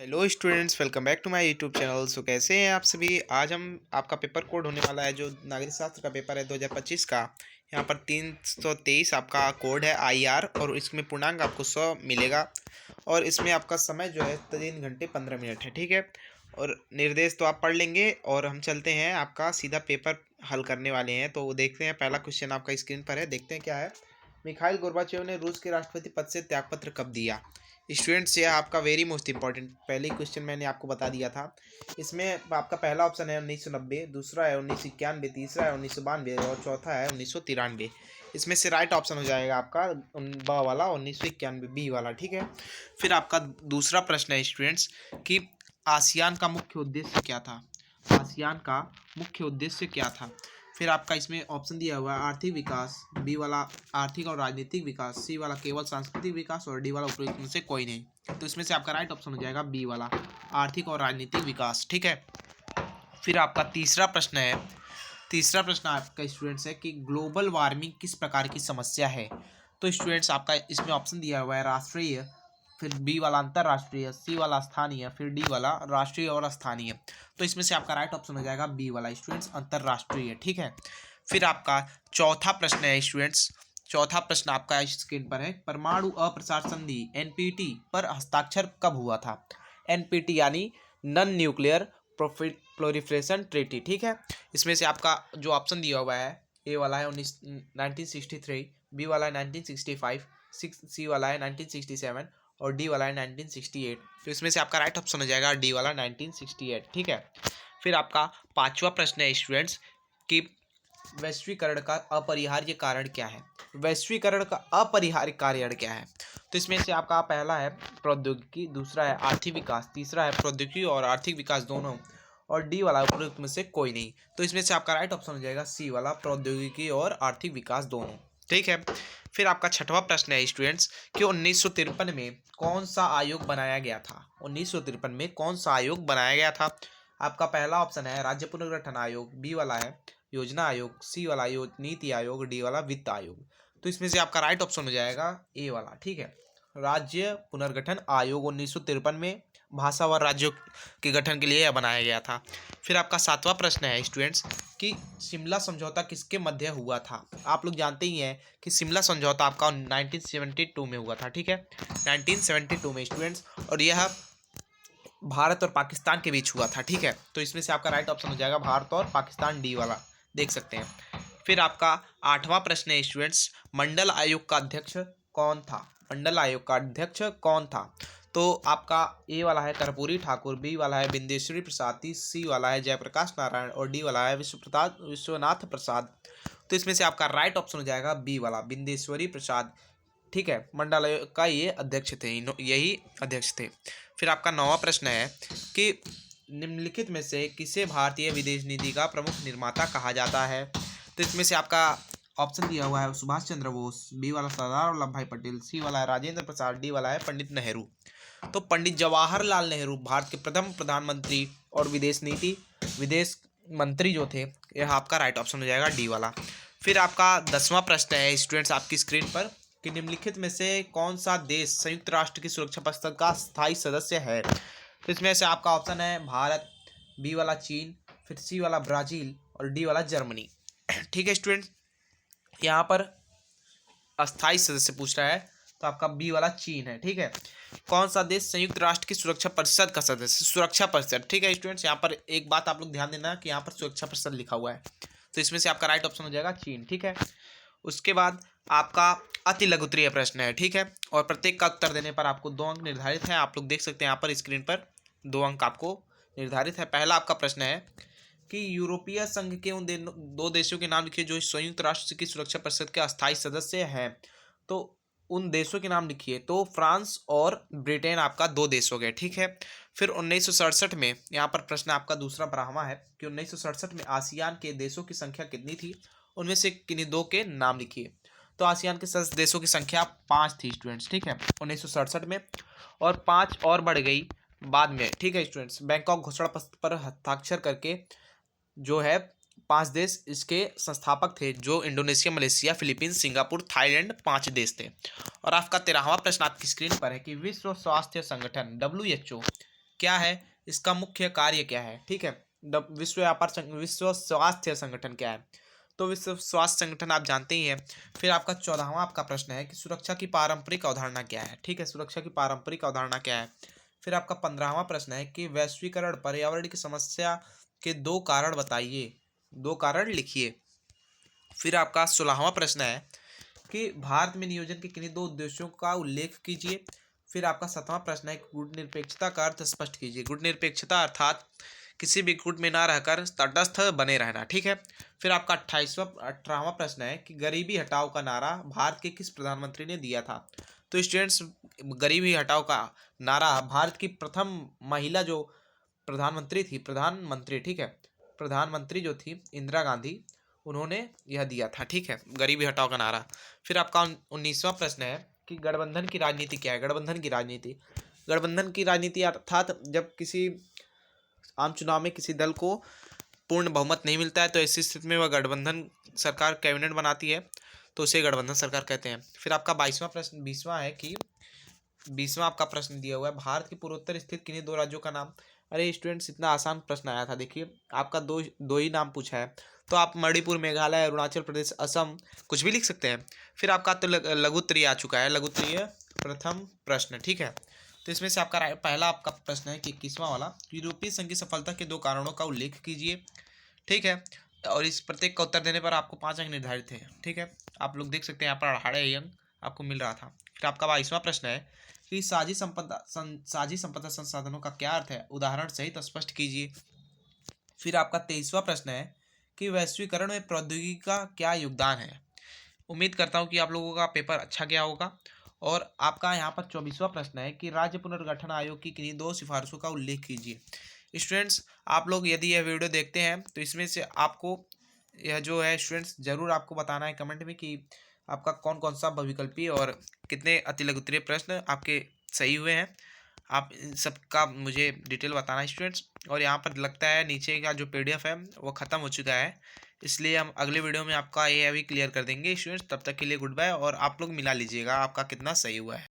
Hello students, welcome back to my YouTube channel. So कैसे हैं आप सभी। आज हम आपका पेपर कोड होने वाला है जो नागरिक शास्त्र का पेपर है 2025 का। यहाँ पर 323 आपका कोड है आईआर और इसमें पूर्णांक आपको 100 मिलेगा। और इसमें आपका समय जो है 3 घंटे 15 मिनट है, ठीक है। और निर्देश तो आप पढ़ लेंगे और हम चलते हैं आपका सीधा पेपर हल करने वाले हैं। तो देखते हैं, पहला क्वेश्चन आपका स्क्रीन पर है, देखते हैं क्या है। मिखाइल गोर्बाचेव ने रूस के राष्ट्रपति पद से त्यागपत्र कब दिया। स्टूडेंट्स, ये आपका वेरी मोस्ट इंपॉर्टेंट पहले क्वेश्चन मैंने आपको बता दिया था। इसमें आपका पहला ऑप्शन है 1990, दूसरा है 1991, तीसरा है 1992 और चौथा है 1993। इसमें से राइट ऑप्शन हो जाएगा आपका ब वाला 1991 बी वाला, ठीक है। फिर आपका दूसरा प्रश्न है स्टूडेंट्स कि आसियान का मुख्य उद्देश्य क्या था। आसियान का मुख्य उद्देश्य क्या था। फिर आपका इसमें ऑप्शन दिया हुआ है आर्थिक विकास, बी वाला आर्थिक और राजनीतिक विकास, सी वाला केवल सांस्कृतिक विकास और डी वाला उपरोक्त में से कोई नहीं। तो इसमें से आपका राइट ऑप्शन हो जाएगा बी वाला आर्थिक और राजनीतिक विकास, ठीक है। फिर आपका तीसरा प्रश्न है, तीसरा प्रश्न आपका स्टूडेंट्स है कि ग्लोबल वार्मिंग किस प्रकार की समस्या है। तो स्टूडेंट्स आपका इसमें ऑप्शन दिया हुआ है राष्ट्रीय, फिर बी वाला अंतर्राष्ट्रीय, सी वाला स्थानीय, फिर डी वाला राष्ट्रीय और स्थानीय। तो इसमें से आपका राइट ऑप्शन हो जाएगा बी वाला स्टूडेंट्स अंतर्राष्ट्रीय, ठीक है। फिर आपका चौथा प्रश्न है स्टूडेंट्स, चौथा प्रश्न आपका स्क्रीन पर है, परमाणु अप्रसार संधि एनपीटी पर हस्ताक्षर कब हुआ था। एनपीटी यानी नन न्यूक्लियर प्रोलिफरेशन ट्रीटी, ठीक है। इसमें से आपका जो ऑप्शन दिया हुआ है ए वाला है 1963, बी वाला है 1965, सी वाला है 1967 और डी वाला है 1968। तो इसमें से आपका राइट ऑप्शन हो जाएगा डी वाला 1968, ठीक है। फिर आपका पांचवा प्रश्न है स्टूडेंट्स कि वैश्वीकरण का अपरिहार्य कारण क्या है। वैश्वीकरण का अपरिहार्य कारण क्या है। तो इसमें से आपका पहला है प्रौद्योगिकी, दूसरा है आर्थिक विकास, तीसरा है प्रौद्योगिकी और आर्थिक विकास दोनों, और डी वाला उपरोक्त में से कोई नहीं। तो इसमें से आपका राइट ऑप्शन हो जाएगा सी वाला प्रौद्योगिकी और आर्थिक विकास दोनों, ठीक है। फिर आपका छठवां प्रश्न है स्टूडेंट्स कि 1953 में कौन सा आयोग बनाया गया था। 1953 में कौन सा आयोग बनाया गया था। आपका पहला ऑप्शन है राज्य पुनर्गठन आयोग, बी वाला है योजना आयोग, सी वाला नीति आयोग, डी वाला वित्त आयोग। तो इसमें से आपका राइट ऑप्शन हो जाएगा ए वाला, ठीक है। राज्य पुनर्गठन आयोग 1953 में भाषा व राज्यों के गठन के लिए यह बनाया गया था। फिर आपका सातवां प्रश्न है स्टूडेंट्स कि शिमला समझौता किसके मध्य हुआ था। आप लोग जानते ही हैं कि शिमला समझौता आपका 1972 में हुआ था, ठीक है। 1972 में स्टूडेंट्स, और यह भारत और पाकिस्तान के बीच हुआ था, ठीक है। तो इसमें से आपका राइट ऑप्शन हो जाएगा भारत और पाकिस्तान, डी वाला, देख सकते हैं। फिर आपका आठवां प्रश्न है स्टूडेंट्स, मंडल आयोग का अध्यक्ष कौन था। मंडल आयोग का अध्यक्ष कौन था। तो आपका ए वाला है कर्पूरी ठाकुर, बी वाला है बिंदेश्वरी प्रसाद, सी वाला है जयप्रकाश नारायण और डी वाला है विश्वनाथ प्रसाद। तो इसमें से आपका राइट ऑप्शन हो जाएगा बी वाला बिंदेश्वरी प्रसाद, ठीक है। मंडल आयोग का ये अध्यक्ष थे, यही अध्यक्ष थे। फिर आपका नौवां प्रश्न है कि निम्नलिखित में से किसे भारतीय विदेश नीति का प्रमुख निर्माता कहा जाता है। तो इसमें से आपका ऑप्शन दिया हुआ है सुभाष चंद्र बोस, बी वाला सरदार वल्लभ भाई पटेल, सी वाला है राजेंद्र प्रसाद, डी वाला है पंडित नेहरू। तो पंडित जवाहरलाल नेहरू भारत के प्रथम प्रधानमंत्री और विदेश मंत्री जो थे, यह आपका राइट ऑप्शन हो जाएगा डी वाला। फिर आपका 10वां प्रश्न है स्टूडेंट्स आपकी स्क्रीन पर कि निम्नलिखित में से कौन सा देश संयुक्त राष्ट्र की सुरक्षा परिषद का स्थायी सदस्य है। तो इसमें से आपका ऑप्शन है भारत, बी वाला चीन, फिर सी वाला ब्राजील और डी वाला जर्मनी, ठीक है स्टूडेंट। यहाँ पर अस्थायी सदस्य पूछ रहा है तो आपका बी वाला चीन है, ठीक है। कौन सा देश संयुक्त राष्ट्र की सुरक्षा परिषद का सदस्य, सुरक्षा परिषद, ठीक है स्टूडेंट्स। यहाँ पर एक बात आप लोग ध्यान देना कि यहाँ पर सुरक्षा परिषद लिखा हुआ है, तो इसमें से आपका राइट ऑप्शन हो जाएगा चीन, ठीक है। उसके बाद आपका अति लघुत्तरीय प्रश्न है, ठीक है, और प्रत्येक का उत्तर देने पर आपको 2 अंक निर्धारित है। आप लोग देख सकते हैं यहाँ पर स्क्रीन पर 2 अंक आपको निर्धारित है। पहला आपका प्रश्न है कि यूरोपीय संघ के उन 2 देशों के नाम लिखिए जो संयुक्त राष्ट्र की सुरक्षा परिषद के अस्थायी सदस्य हैं। तो उन देशों के नाम लिखिए, तो फ्रांस और ब्रिटेन आपका 2 देश हो गए, ठीक है। फिर 1967 में यहाँ पर प्रश्न आपका दूसरा 12वां है कि 1967 में आसियान के देशों की संख्या कितनी थी, उनमें से किन्हीं 2 के नाम लिखिए। तो आसियान के सदस्य देशों की संख्या 5 थी स्टूडेंट्स, ठीक है, 1967 में, और 5 और बढ़ गई बाद में, ठीक है स्टूडेंट्स। बैंकॉक घोषणा पत्र पर हस्ताक्षर करके जो है 5 देश इसके संस्थापक थे, जो Indonesia, Malaysia, Philippines, Singapore, Thailand 5 देश थे। और आपका 13वां प्रश्न आपकी स्क्रीन पर है कि विश्व स्वास्थ्य संगठन WHO क्या है, इसका मुख्य कार्य क्या है, ठीक है। विश्व स्वास्थ्य संगठन क्या है, तो विश्व स्वास्थ्य संगठन आप जानते ही हैं। फिर आपका 14वां आपका प्रश्न है कि सुरक्षा की पारंपरिक अवधारणा क्या है, ठीक है, सुरक्षा की पारंपरिक अवधारणा क्या है। फिर आपका 15वां प्रश्न है कि वैश्वीकरण पर्यावरण की समस्या के 2 कारण बताइए, 2 कारण लिखिए। फिर आपका 16वां प्रश्न है कि भारत में नियोजन के किन्हीं 2 उद्देश्यों का उल्लेख कीजिए। फिर आपका 7वां प्रश्न है गुटनिरपेक्षता का अर्थ स्पष्ट कीजिए। गुटनिरपेक्षता अर्थात किसी भी गुट में ना रहकर तटस्थ बने रहना, ठीक है। फिर आपका 18वां प्रश्न है कि गरीबी हटाओ का नारा भारत के किस प्रधानमंत्री ने दिया था। तो स्टूडेंट्स, गरीबी हटाओ का नारा भारत की प्रथम महिला जो प्रधानमंत्री, ठीक है, प्रधानमंत्री जो थी इंदिरा गांधी, उन्होंने यह दिया था, ठीक है, गरीबी हटाओ का नारा। फिर आपका 19वां प्रश्न है कि गठबंधन की राजनीति क्या है। गठबंधन की राजनीति अर्थात जब किसी आम चुनाव में किसी दल को पूर्ण बहुमत नहीं मिलता है तो ऐसी स्थिति में वह गठबंधन सरकार कैबिनेट बनाती है, तो उसे गठबंधन सरकार कहते हैं। फिर आपका 22वां प्रश्न 20वां है कि 20वां आपका प्रश्न दिया हुआ है भारत के पूर्वोत्तर स्थित किन्हीं 2 राज्यों का नाम। अरे स्टूडेंट्स, इतना आसान प्रश्न आया था, देखिए आपका दो ही नाम पूछा है, तो आप मणिपुर, मेघालय, अरुणाचल प्रदेश, असम कुछ भी लिख सकते हैं। फिर आपका तो लघुत्तरीय आ चुका है, लघुत्तरीय प्रथम प्रश्न, ठीक है। तो इसमें से आपका पहला आपका प्रश्न है कि 21वां वाला, यूरोपीय संघ की सफलता के 2 कारणों का उल्लेख कीजिए, ठीक है। और इस प्रत्येक का उत्तर देने पर आपको 5 अंक निर्धारित है, ठीक है। आप लोग देख सकते हैं यहाँ पर 2.5 अंक आपको मिल रहा था। फिर आपका 22वां प्रश्न है कि साझी संपदा संसाधनों का क्या अर्थ है, उदाहरण सहित स्पष्ट कीजिए। फिर आपका 23वां प्रश्न है कि वैश्वीकरण में प्रौद्योगिकी का क्या योगदान है। उम्मीद करता हूँ कि आप लोगों का पेपर अच्छा गया होगा। और आपका यहाँ पर 24वां प्रश्न है कि राज्य पुनर्गठन आयोग की किन्हीं 2 सिफारिशों का उल्लेख कीजिए। स्टूडेंट्स, आप लोग यदि यह वीडियो देखते हैं तो इसमें से आपको यह जो है स्टूडेंट्स ज़रूर आपको बताना है कमेंट में कि आपका कौन कौन सा बहुविकल्पी और कितने अतिलघुत्तरीय प्रश्न आपके सही हुए हैं। आप इन सब का मुझे डिटेल बताना है स्टूडेंट्स। और यहाँ पर लगता है नीचे का जो PDF है वो ख़त्म हो चुका है, इसलिए हम अगले वीडियो में आपका ये अभी क्लियर कर देंगे स्टूडेंट्स। तब तक के लिए गुड बाय, और आप लोग मिला लीजिएगा आपका कितना सही हुआ है।